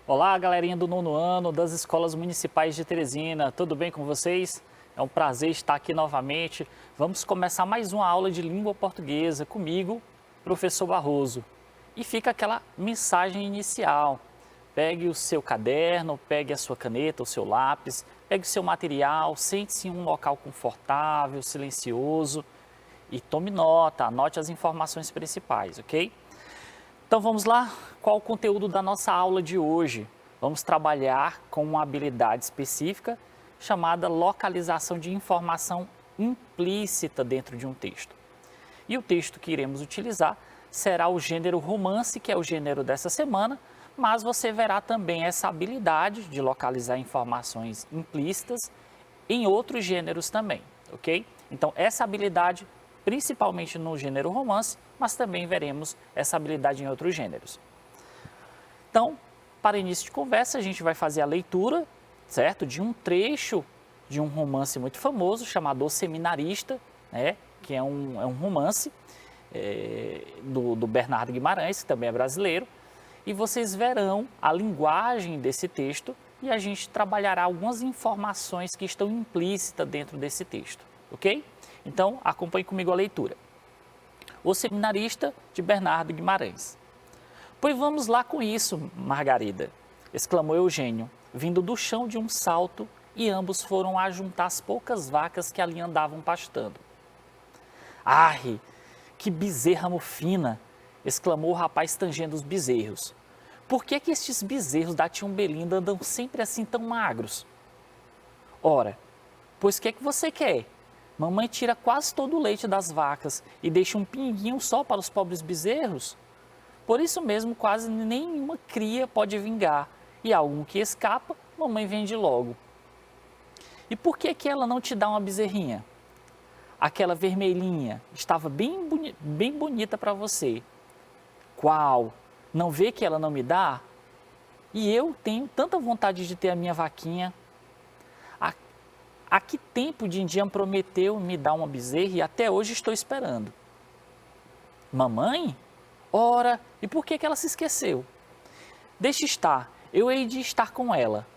Olá, galerinha do nono ano das escolas municipais de Teresina, tudo bem com vocês? É um prazer estar aqui novamente. Vamos começar mais uma aula de língua portuguesa comigo, professor Barroso. E fica aquela mensagem inicial. Pegue o seu caderno, pegue a sua caneta, o seu lápis, pegue o seu material, sente-se em um local confortável, silencioso e tome nota, anote as informações principais, ok? Então vamos lá, qual o conteúdo da nossa aula de hoje? Vamos trabalhar com uma habilidade específica chamada localização de informação implícita dentro de um texto. E o texto que iremos utilizar será o gênero romance, que é o gênero dessa semana, mas você verá também essa habilidade de localizar informações implícitas em outros gêneros também, ok? Então essa habilidade principalmente no gênero romance, mas também veremos essa habilidade em outros gêneros. Então, para início de conversa, a gente vai fazer a leitura, certo? De um trecho de um romance muito famoso chamado O Seminarista, né? Que é um romance do Bernardo Guimarães, que também é brasileiro, e vocês verão a linguagem desse texto e a gente trabalhará algumas informações que estão implícitas dentro desse texto, ok? Então, acompanhe comigo a leitura. O Seminarista, de Bernardo Guimarães. Pois vamos lá com isso, Margarida, exclamou Eugênio, vindo do chão de um salto, e ambos foram ajuntar as poucas vacas que ali andavam pastando. Arre, que bezerra mofina, exclamou o rapaz tangendo os bezerros. Por que estes bezerros da Tiumbelinda andam sempre assim tão magros? Ora, pois o que você quer? Mamãe tira quase todo o leite das vacas e deixa um pinguinho só para os pobres bezerros. Por isso mesmo, quase nenhuma cria pode vingar, e algum que escapa, mamãe vende logo. E por que ela não te dá uma bezerrinha? Aquela vermelhinha estava bem bonita para você. Qual? Não vê que ela não me dá? E eu tenho tanta vontade de ter a minha vaquinha. Há que tempo Dindim prometeu me dar uma bezerra e até hoje estou esperando. Mamãe? Ora, e por que ela se esqueceu? Deixa estar, eu hei de estar com ela.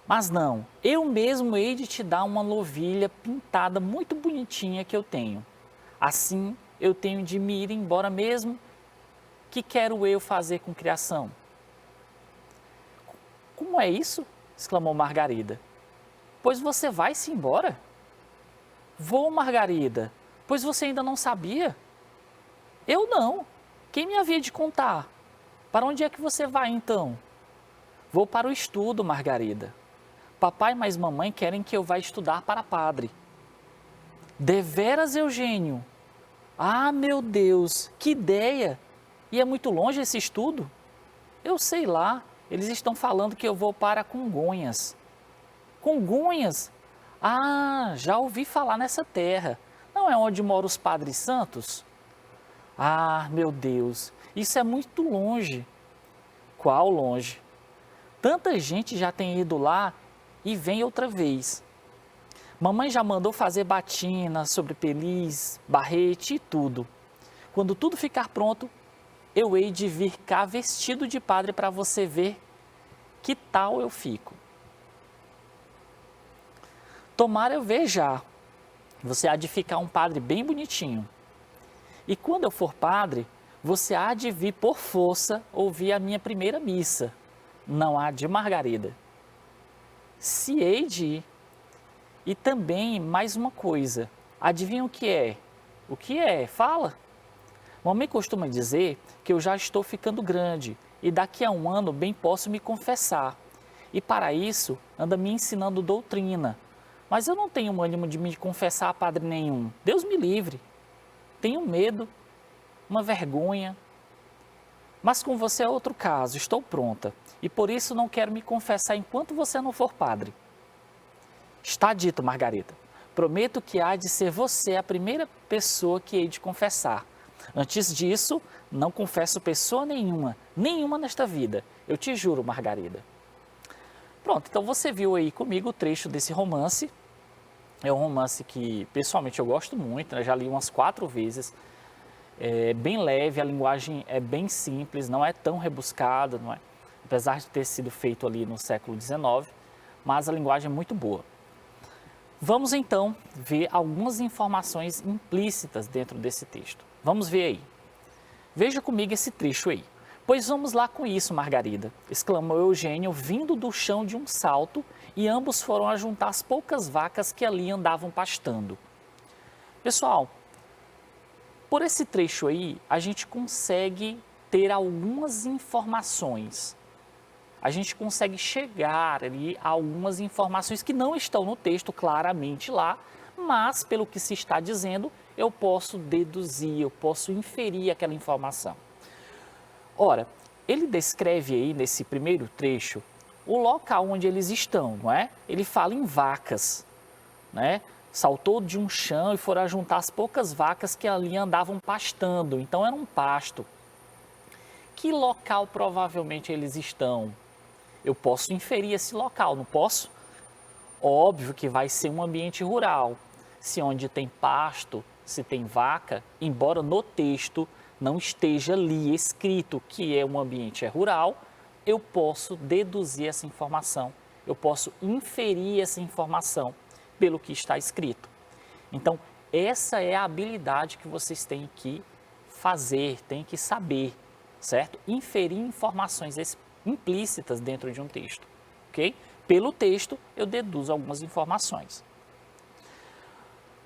Mas não, eu mesmo hei de te dar uma novilha pintada muito bonitinha que eu tenho. Assim eu tenho de me ir embora mesmo. Que quero eu fazer com criação? Como é isso? Exclamou Margarida. Pois você vai-se embora? Vou, Margarida, pois você ainda não sabia? Eu não. Quem me havia de contar? Para onde é que você vai, então? Vou para o estudo, Margarida. Papai mais mamãe querem que eu vá estudar para padre. Deveras, Eugênio? Ah, meu Deus, que ideia! E é muito longe esse estudo? Eu sei lá, eles estão falando que eu vou para Congonhas. Congonhas? Ah, já ouvi falar nessa terra. Não é onde moram os padres santos? Ah, meu Deus, isso é muito longe. Qual longe? Tanta gente já tem ido lá e vem outra vez. Mamãe já mandou fazer batina sobre peliz, barrete e tudo. Quando tudo ficar pronto, eu hei de vir cá vestido de padre para você ver que tal eu fico. Tomara eu ver já. Você há de ficar um padre bem bonitinho. E quando eu for padre, você há de vir por força ouvir a minha primeira missa. Não há de, Margarida. Se hei de ir. E também mais uma coisa. Adivinha o que é? O que é? Fala. Mamãe costuma dizer que eu já estou ficando grande e daqui a um ano bem posso me confessar. E para isso anda me ensinando doutrina. Mas eu não tenho ânimo de me confessar a padre nenhum. Deus me livre. Tenho medo, uma vergonha. Mas com você é outro caso, estou pronta. E por isso não quero me confessar enquanto você não for padre. Está dito, Margarida. Prometo que há de ser você a primeira pessoa que hei de confessar. Antes disso, não confesso pessoa nenhuma nesta vida. Eu te juro, Margarida. Pronto, então você viu aí comigo o trecho desse romance. É um romance que, pessoalmente, eu gosto muito, né? Já li umas 4 vezes. É bem leve, a linguagem é bem simples, não é tão rebuscada, não é? apesar de ter sido feito ali no século XIX, mas a linguagem é muito boa. Vamos então ver algumas informações implícitas dentro desse texto. Vamos ver aí. Veja comigo esse trecho aí. Pois vamos lá com isso, Margarida, exclamou Eugênio, vindo do chão de um salto, e ambos foram ajuntar as poucas vacas que ali andavam pastando. Pessoal, por esse trecho aí, a gente consegue ter algumas informações. A gente consegue chegar ali a algumas informações que não estão no texto claramente lá, mas pelo que se está dizendo, eu posso deduzir, eu posso inferir aquela informação. Ora, ele descreve aí nesse primeiro trecho o local onde eles estão, não é? Ele fala em vacas, né? Saltou de um chão e foram juntar as poucas vacas que ali andavam pastando, então era um pasto. Que local provavelmente eles estão? Eu posso inferir esse local, não posso? Óbvio que vai ser um ambiente rural. Se onde tem pasto, se tem vaca, embora no texto não esteja ali escrito que é um ambiente rural, eu posso deduzir essa informação, eu posso inferir essa informação pelo que está escrito. Então, essa é a habilidade que vocês têm que fazer, têm que saber, certo? Inferir informações implícitas dentro de um texto, ok? Pelo texto, eu deduzo algumas informações.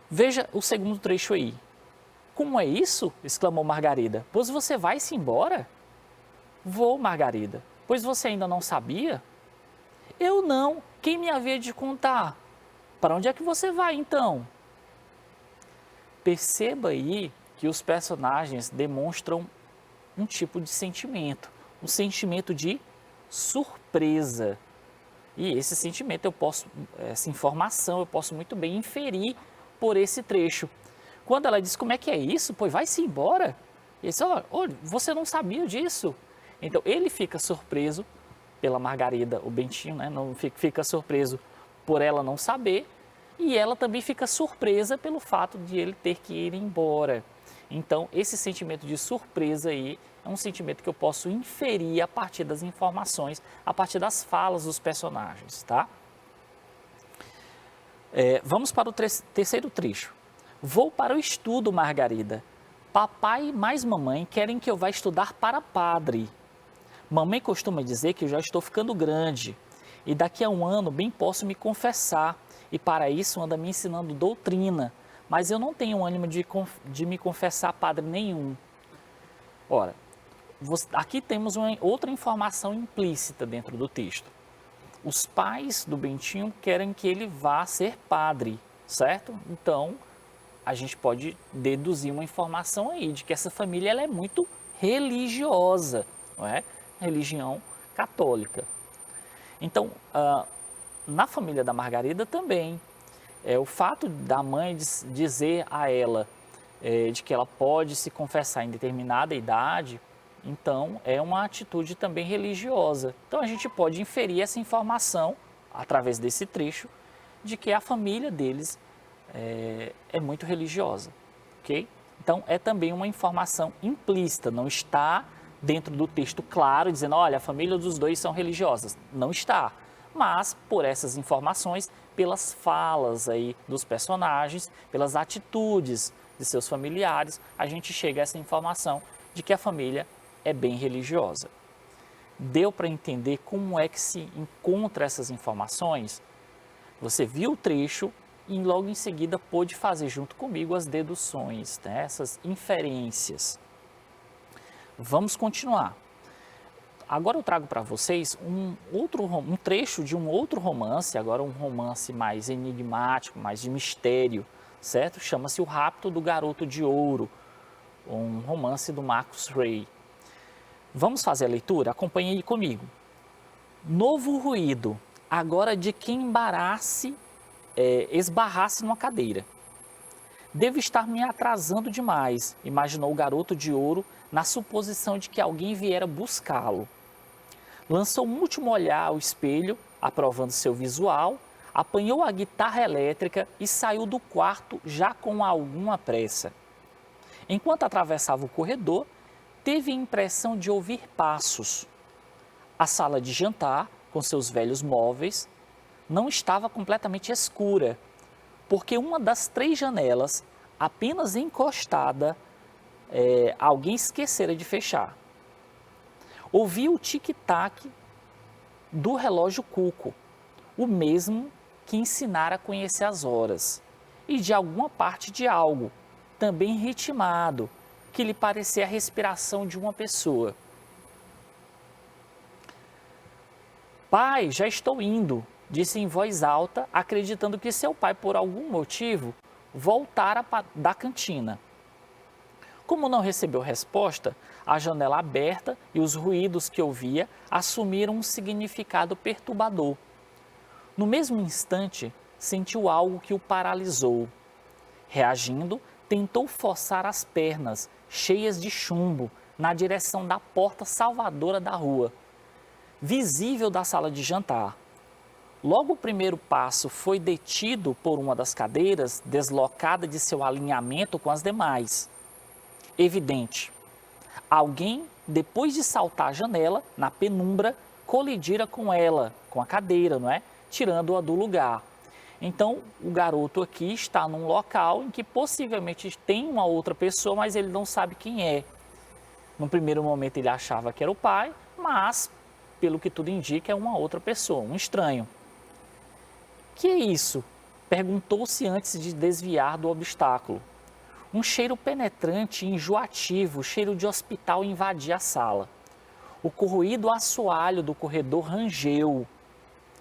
Veja o segundo trecho aí. Como é isso? Exclamou Margarida. Pois você vai-se embora? Vou, Margarida. Pois você ainda não sabia? Eu não. Quem me havia de contar? Para onde é que você vai, então? Perceba aí que os personagens demonstram um tipo de sentimento, um sentimento de surpresa. E esse sentimento essa informação eu posso muito bem inferir por esse trecho. Quando ela diz, como é que é isso? Pois vai-se embora. Ele diz, você não sabia disso? Então, ele fica surpreso pela Margarida, o Bentinho, né? Não fica surpreso por ela não saber, e ela também fica surpresa pelo fato de ele ter que ir embora. Então, esse sentimento de surpresa aí é um sentimento que eu posso inferir a partir das informações, a partir das falas dos personagens, tá? Vamos para o terceiro trecho. Vou para o estudo, Margarida. Papai mais mamãe querem que eu vá estudar para padre. Mamãe costuma dizer que eu já estou ficando grande e daqui a um ano bem posso me confessar e para isso anda me ensinando doutrina, mas eu não tenho ânimo de me confessar a padre nenhum. Ora, aqui temos outra informação implícita dentro do texto. Os pais do Bentinho querem que ele vá ser padre, certo? Então, a gente pode deduzir uma informação aí de que essa família ela é muito religiosa, não é? Religião católica. Então, na família da Margarida também, o fato da mãe dizer a ela de que ela pode se confessar em determinada idade, então é uma atitude também religiosa. Então a gente pode inferir essa informação, através desse trecho, de que a família deles é muito religiosa, ok? Então é também uma informação implícita, não está dentro do texto claro, dizendo, olha, a família dos dois são religiosas. Não está, mas por essas informações, pelas falas aí dos personagens, pelas atitudes de seus familiares, a gente chega a essa informação de que a família é bem religiosa. Deu para entender como é que se encontra essas informações? Você viu o trecho e logo em seguida pôde fazer junto comigo as deduções, né? Essas inferências. Vamos continuar. Agora eu trago para vocês um trecho de um outro romance, agora um romance mais enigmático, mais de mistério, certo? Chama-se O Rapto do Garoto de Ouro, um romance do Marcus Ray. Vamos fazer a leitura? Acompanhe aí comigo. Novo ruído, agora de quem esbarrasse numa cadeira. Devo estar me atrasando demais, imaginou o garoto de ouro na suposição de que alguém viera buscá-lo. Lançou um último olhar ao espelho, aprovando seu visual, apanhou a guitarra elétrica e saiu do quarto já com alguma pressa. Enquanto atravessava o corredor, teve a impressão de ouvir passos. A sala de jantar, com seus velhos móveis, não estava completamente escura, porque uma das 3 janelas, apenas encostada, alguém esquecera de fechar. Ouvi o tic-tac do relógio Cuco, o mesmo que ensinara a conhecer as horas, e de alguma parte de algo, também ritmado, que lhe parecia a respiração de uma pessoa. Pai, já estou indo, disse em voz alta, acreditando que seu pai, por algum motivo, voltara da cantina. Como não recebeu resposta, a janela aberta e os ruídos que ouvia assumiram um significado perturbador. No mesmo instante, sentiu algo que o paralisou. Reagindo, tentou forçar as pernas, cheias de chumbo, na direção da porta salvadora da rua, visível da sala de jantar. Logo o primeiro passo foi detido por uma das cadeiras, deslocada de seu alinhamento com as demais. Evidente, alguém, depois de saltar a janela, na penumbra, colidira com ela, com a cadeira, não é? Tirando-a do lugar. Então, o garoto aqui está num local em que possivelmente tem uma outra pessoa, mas ele não sabe quem é. No primeiro momento ele achava que era o pai, mas, pelo que tudo indica, é uma outra pessoa, um estranho. Que é isso? Perguntou-se antes de desviar do obstáculo. Um cheiro penetrante e enjoativo, cheiro de hospital, invadia a sala. O corroído assoalho do corredor rangeu.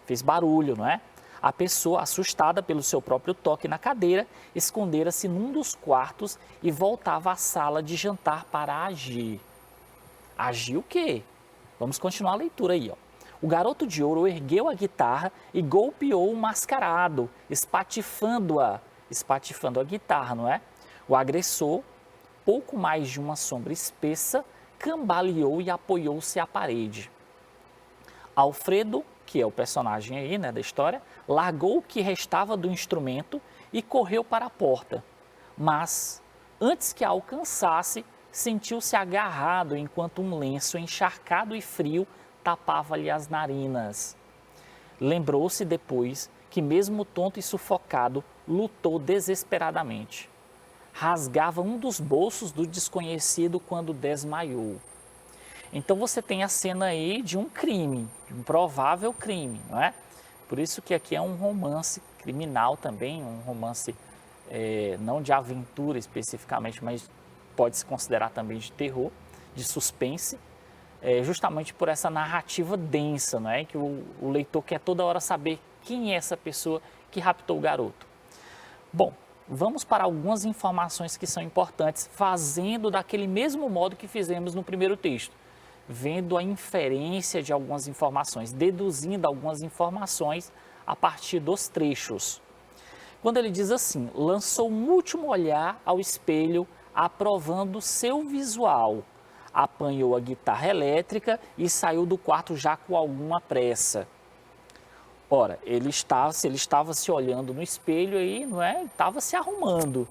Fez barulho, não é? A pessoa, assustada pelo seu próprio toque na cadeira, escondera-se num dos quartos e voltava à sala de jantar para agir. Agir o quê? Vamos continuar a leitura aí, ó. O garoto de ouro ergueu a guitarra e golpeou o mascarado, espatifando a guitarra, não é? O agressor, pouco mais de uma sombra espessa, cambaleou e apoiou-se à parede. Alfredo, que é o personagem aí, né, da história, largou o que restava do instrumento e correu para a porta. Mas, antes que a alcançasse, sentiu-se agarrado enquanto um lenço encharcado e frio tapava-lhe as narinas. Lembrou-se depois que, mesmo tonto e sufocado, lutou desesperadamente. Rasgava um dos bolsos do desconhecido quando desmaiou. Então você tem a cena aí de um crime, de um provável crime, não é? Por isso que aqui é um romance criminal também, um romance não de aventura especificamente, mas pode se considerar também de terror, de suspense, justamente por essa narrativa densa, não é? Que o leitor quer toda hora saber quem é essa pessoa que raptou o garoto. Bom, vamos para algumas informações que são importantes, fazendo daquele mesmo modo que fizemos no primeiro texto, vendo a inferência de algumas informações, deduzindo algumas informações a partir dos trechos. Quando ele diz assim, lançou um último olhar ao espelho, aprovando seu visual, apanhou a guitarra elétrica e saiu do quarto já com alguma pressa. Ora, se ele estava se olhando no espelho aí, não é? Estava se arrumando.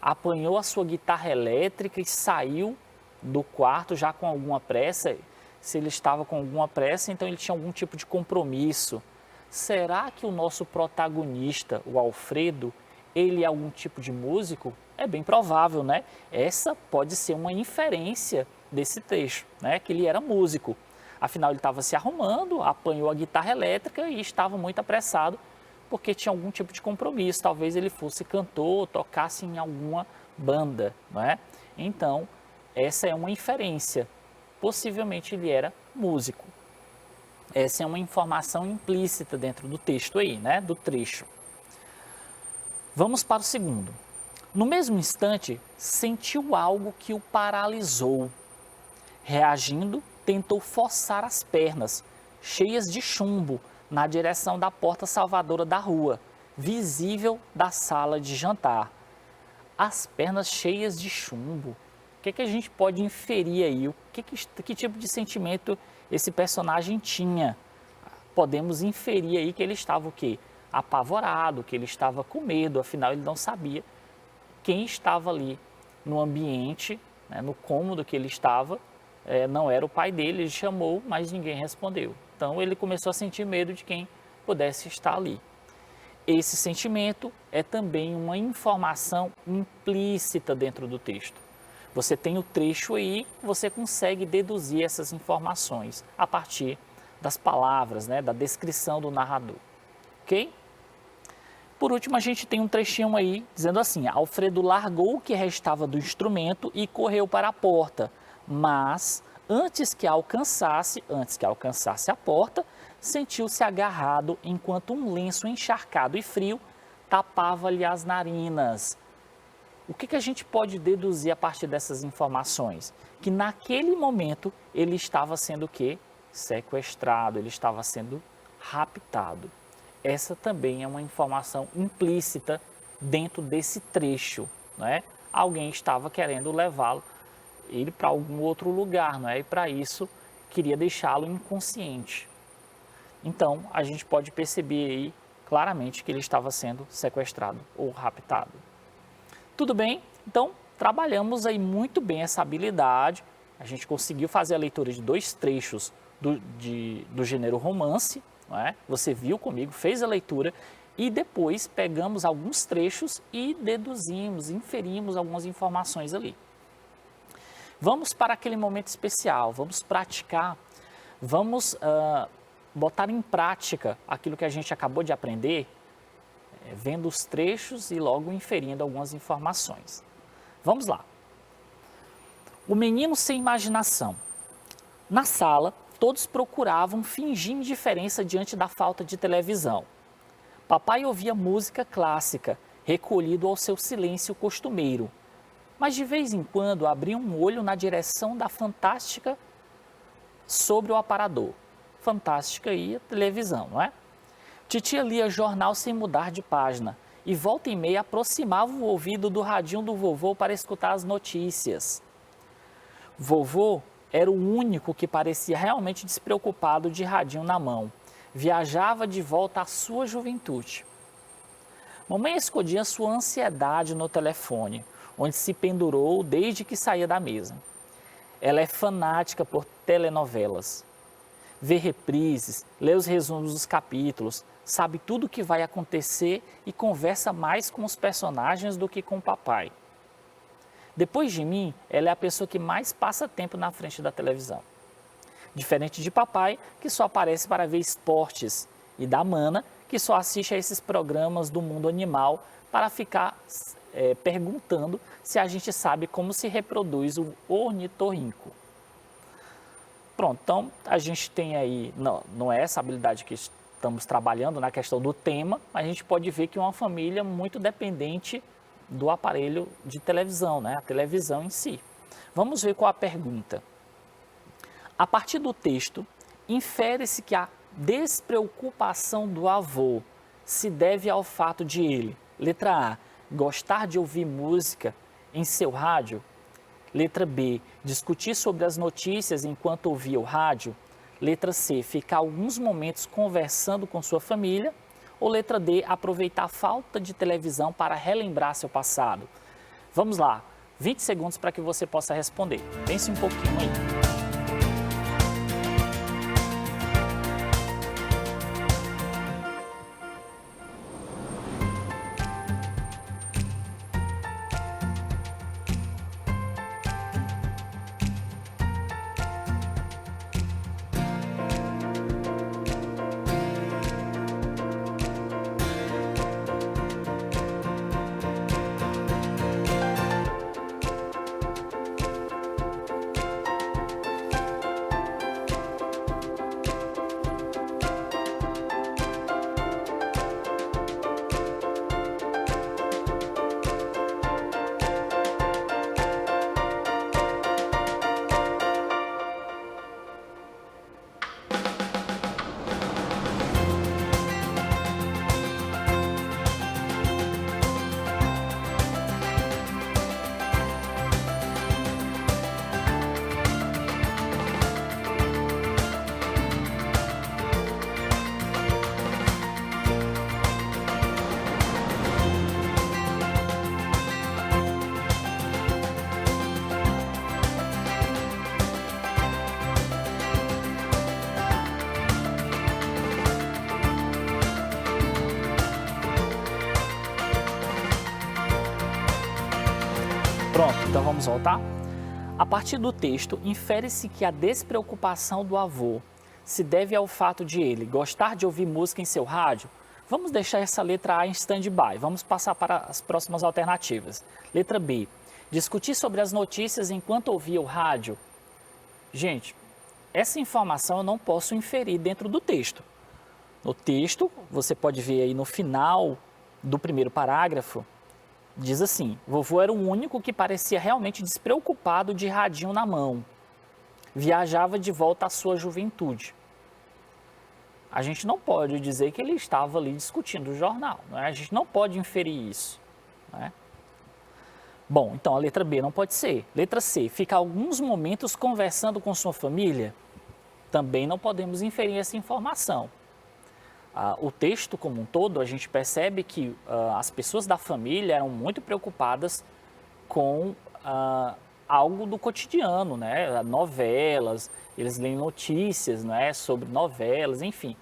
Apanhou a sua guitarra elétrica e saiu do quarto já com alguma pressa. Se ele estava com alguma pressa, então ele tinha algum tipo de compromisso. Será que o nosso protagonista, o Alfredo, ele é algum tipo de músico? É bem provável, né? Essa pode ser uma inferência desse trecho, né? Que ele era músico. Afinal, ele estava se arrumando, apanhou a guitarra elétrica e estava muito apressado porque tinha algum tipo de compromisso. Talvez ele fosse cantor, tocasse em alguma banda, não é? Então, essa é uma inferência. Possivelmente ele era músico. Essa é uma informação implícita dentro do texto aí, né? Do trecho. Vamos para o segundo. No mesmo instante, sentiu algo que o paralisou. Reagindo, tentou forçar as pernas, cheias de chumbo, na direção da porta salvadora da rua, visível da sala de jantar. As pernas cheias de chumbo. O que a gente pode inferir aí? Que tipo de sentimento esse personagem tinha? Podemos inferir aí que ele estava o quê? Apavorado, que ele estava com medo, afinal ele não sabia quem estava ali no ambiente, né, no cômodo que ele estava, não era o pai dele, ele chamou, mas ninguém respondeu. Então ele começou a sentir medo de quem pudesse estar ali. Esse sentimento é também uma informação implícita dentro do texto. Você tem o trecho aí, você consegue deduzir essas informações a partir das palavras, da descrição do narrador. Ok? Por último, a gente tem um trechinho aí dizendo assim: Alfredo largou o que restava do instrumento e correu para a porta, mas antes que alcançasse a porta, sentiu-se agarrado enquanto um lenço encharcado e frio tapava-lhe as narinas. O que a gente pode deduzir a partir dessas informações? Que naquele momento ele estava sendo o quê? Sequestrado, ele estava sendo raptado. Essa também é uma informação implícita dentro desse trecho, não é? Alguém estava querendo levá-lo ele para algum outro lugar, não é? E para isso queria deixá-lo inconsciente. Então a gente pode perceber aí claramente que ele estava sendo sequestrado ou raptado. Tudo bem? Então trabalhamos aí muito bem essa habilidade. A gente conseguiu fazer a leitura de 2 trechos do gênero romance, não é? Você viu comigo, fez a leitura e depois pegamos alguns trechos e deduzimos, inferimos algumas informações ali. Vamos para aquele momento especial, vamos praticar, vamos botar em prática aquilo que a gente acabou de aprender, vendo os trechos e logo inferindo algumas informações. Vamos lá. O menino sem imaginação. Na sala, todos procuravam fingir indiferença diante da falta de televisão. Papai ouvia música clássica, recolhido ao seu silêncio costumeiro, mas de vez em quando abria um olho na direção da Fantástica sobre o aparador. Fantástica e a televisão, não é? Titia lia jornal sem mudar de página e volta e meia aproximava o ouvido do radinho do vovô para escutar as notícias. Vovô era o único que parecia realmente despreocupado de radinho na mão. Viajava de volta à sua juventude. Mamãe escondia sua ansiedade no telefone, onde se pendurou desde que saía da mesa. Ela é fanática por telenovelas. Vê reprises, lê os resumos dos capítulos, sabe tudo o que vai acontecer e conversa mais com os personagens do que com o papai. Depois de mim, ela é a pessoa que mais passa tempo na frente da televisão. Diferente de papai, que só aparece para ver esportes, e da Mana, que só assiste a esses programas do mundo animal para ficar perguntando se a gente sabe como se reproduz o ornitorrinco. Pronto, então a gente tem aí, não é essa habilidade que estamos trabalhando na questão do tema, mas a gente pode ver que é uma família muito dependente do aparelho de televisão, a televisão em si. Vamos ver qual a pergunta. A partir do texto, infere-se que a despreocupação do avô se deve ao fato de ele, letra A, gostar de ouvir música em seu rádio, letra B, discutir sobre as notícias enquanto ouvia o rádio, letra C, ficar alguns momentos conversando com sua família, ou letra D, aproveitar a falta de televisão para relembrar seu passado. Vamos lá, 20 segundos para que você possa responder. Pense um pouquinho aí. Pronto, então vamos voltar? A partir do texto, infere-se que a despreocupação do avô se deve ao fato de ele gostar de ouvir música em seu rádio. Vamos deixar essa letra A em stand-by, vamos passar para as próximas alternativas. Letra B, discutir sobre as notícias enquanto ouvia o rádio. Gente, essa informação eu não posso inferir dentro do texto. No texto, você pode ver aí no final do primeiro parágrafo, diz assim: vovô era o único que parecia realmente despreocupado de radinho na mão. Viajava de volta à sua juventude. A gente não pode dizer que ele estava ali discutindo o jornal, não é? A gente não pode inferir isso, não é? Bom, então a letra B não pode ser. Letra C, ficar alguns momentos conversando com sua família. Também não podemos inferir essa informação. O texto como um todo, a gente percebe que as pessoas da família eram muito preocupadas com algo do cotidiano, né? Novelas, eles leem notícias, né? Sobre novelas, enfim.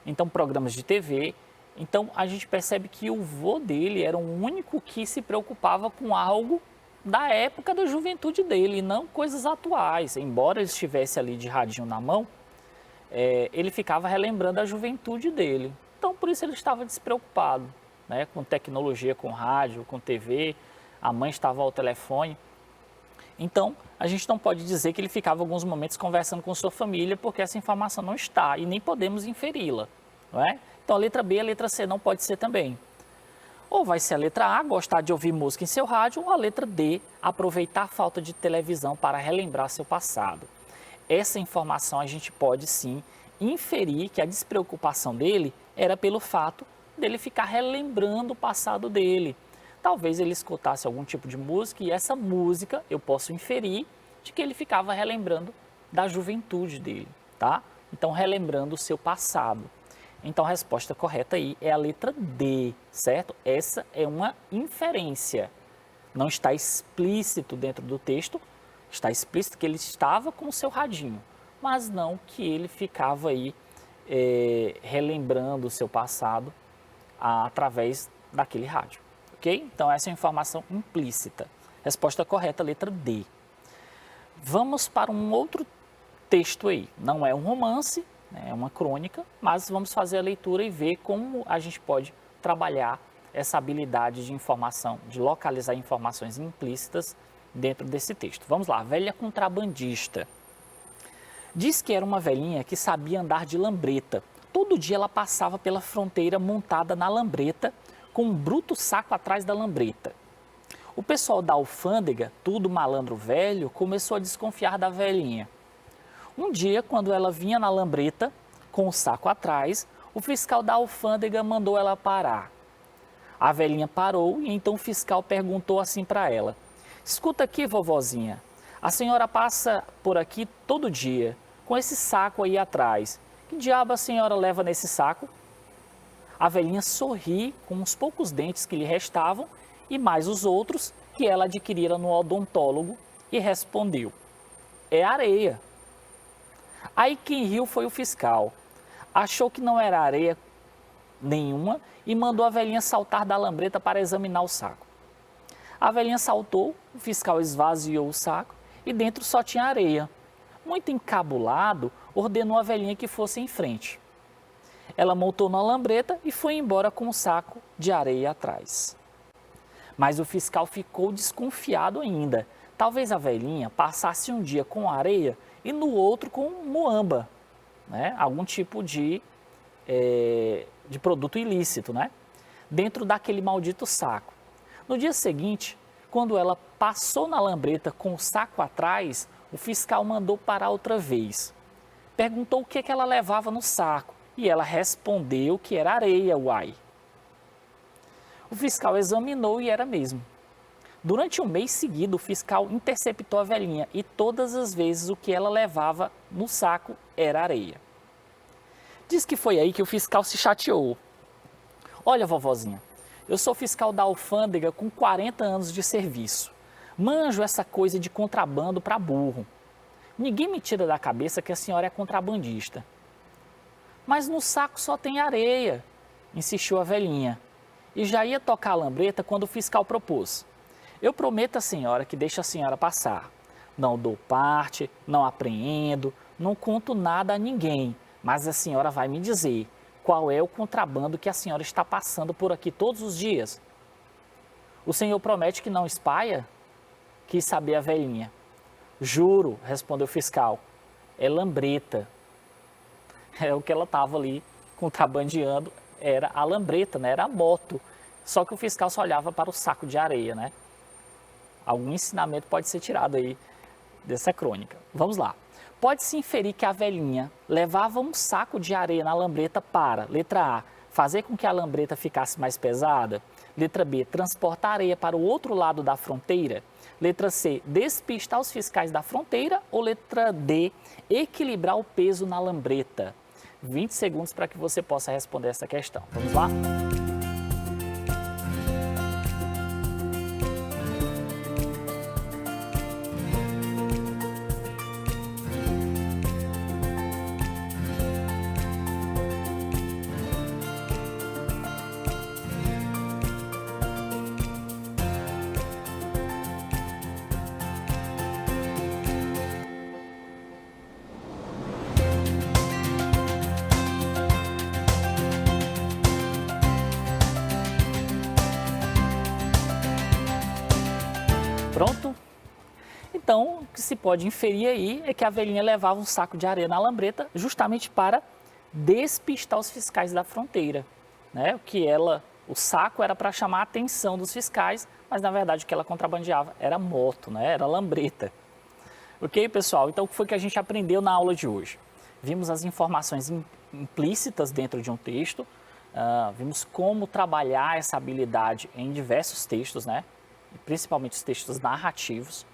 Então, programas de TV. Então, a gente percebe que o vô dele era o único que se preocupava com algo da época da juventude dele, e não coisas atuais. Embora ele estivesse ali de radinho na mão, ele ficava relembrando a juventude dele. Então, por isso ele estava despreocupado, né? Com tecnologia, com rádio, com TV, a mãe estava ao telefone. Então, a gente não pode dizer que ele ficava alguns momentos conversando com sua família, porque essa informação não está e nem podemos inferi-la, não é? Então, a letra B e a letra C não pode ser também. Ou vai ser a letra A, gostar de ouvir música em seu rádio, ou a letra D, aproveitar a falta de televisão para relembrar seu passado. Essa informação a gente pode sim inferir que a despreocupação dele era pelo fato dele ficar relembrando o passado dele. Talvez ele escutasse algum tipo de música e essa música eu posso inferir de que ele ficava relembrando da juventude dele, tá? Então, relembrando o seu passado. Então, a resposta correta aí é a letra D, certo? Essa é uma inferência. Não está explícito dentro do texto, está explícito que ele estava com o seu radinho, mas não que ele ficava aí relembrando o seu passado através daquele rádio, ok? Então, essa é a informação implícita. Resposta correta, letra D. Vamos para um outro texto aí. Não é um romance, né? É uma crônica, mas vamos fazer a leitura e ver como a gente pode trabalhar essa habilidade de informação, de localizar informações implícitas dentro desse texto. Vamos lá, velha contrabandista. Diz que era uma velhinha que sabia andar de lambreta. Todo dia ela passava pela fronteira montada na lambreta, com um bruto saco atrás da lambreta. O pessoal da alfândega, tudo malandro velho, começou a desconfiar da velhinha. Um dia, quando ela vinha na lambreta, com o saco atrás, o fiscal da alfândega mandou ela parar. A velhinha parou e então o fiscal perguntou assim para ela: escuta aqui, vovozinha, a senhora passa por aqui todo dia, com esse saco aí atrás. Que diabo a senhora leva nesse saco? A velhinha sorri com os poucos dentes que lhe restavam e mais os outros que ela adquirira no odontólogo e respondeu: é areia. Aí quem riu foi o fiscal. Achou que não era areia nenhuma e mandou a velhinha saltar da lambreta para examinar o saco. A velhinha saltou, o fiscal esvaziou o saco e dentro só tinha areia. Muito encabulado, ordenou a velhinha que fosse em frente. Ela montou na lambreta e foi embora com o saco de areia atrás. Mas o fiscal ficou desconfiado ainda. Talvez a velhinha passasse um dia com areia e no outro com muamba, né? Algum tipo de produto ilícito, né? Dentro daquele maldito saco. No dia seguinte, quando ela passou na lambreta com o saco atrás, o fiscal mandou parar outra vez. Perguntou o que ela levava no saco e ela respondeu que era areia, uai. O fiscal examinou e era mesmo. Durante um mês seguido, o fiscal interceptou a velhinha e todas as vezes o que ela levava no saco era areia. Diz que foi aí que o fiscal se chateou. Olha, vovozinha, eu sou fiscal da alfândega com 40 anos de serviço. Manjo essa coisa de contrabando para burro. Ninguém me tira da cabeça que a senhora é contrabandista. Mas no saco só tem areia, insistiu a velhinha. E já ia tocar a lambreta quando o fiscal propôs: Eu prometo à senhora que deixo a senhora passar. Não dou parte, não apreendo, não conto nada a ninguém, mas a senhora vai me dizer qual é o contrabando que a senhora está passando por aqui todos os dias. O senhor promete que não espalha? Quis saber a velhinha. Juro, respondeu o fiscal, é lambreta. É o que ela estava ali contrabandeando, era a lambreta, né? Era a moto. Só que o fiscal só olhava para o saco de areia, né? Algum ensinamento pode ser tirado aí dessa crônica. Vamos lá. Pode-se inferir que a velhinha levava um saco de areia na lambreta para, letra A, fazer com que a lambreta ficasse mais pesada. Letra B, transportar areia para o outro lado da fronteira. Letra C, despistar os fiscais da fronteira. Ou letra D, equilibrar o peso na lambreta. 20 segundos para que você possa responder essa questão. Vamos lá? Pronto? Então, o que se pode inferir aí é que a velhinha levava um saco de areia na lambreta justamente para despistar os fiscais da fronteira, né? O saco era para chamar a atenção dos fiscais, mas na verdade o que ela contrabandeava era moto, né? Era lambreta. Ok, pessoal? Então, o que foi que a gente aprendeu na aula de hoje? Vimos as informações implícitas dentro de um texto, vimos como trabalhar essa habilidade em diversos textos, né? Principalmente os textos narrativos,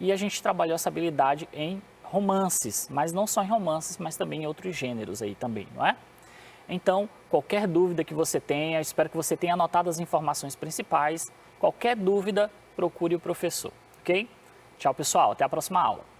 e a gente trabalhou essa habilidade em romances, mas não só em romances, mas também em outros gêneros aí também, não é? Então, qualquer dúvida que você tenha, espero que você tenha anotado as informações principais. Qualquer dúvida, procure o professor, ok? Tchau, pessoal, até a próxima aula.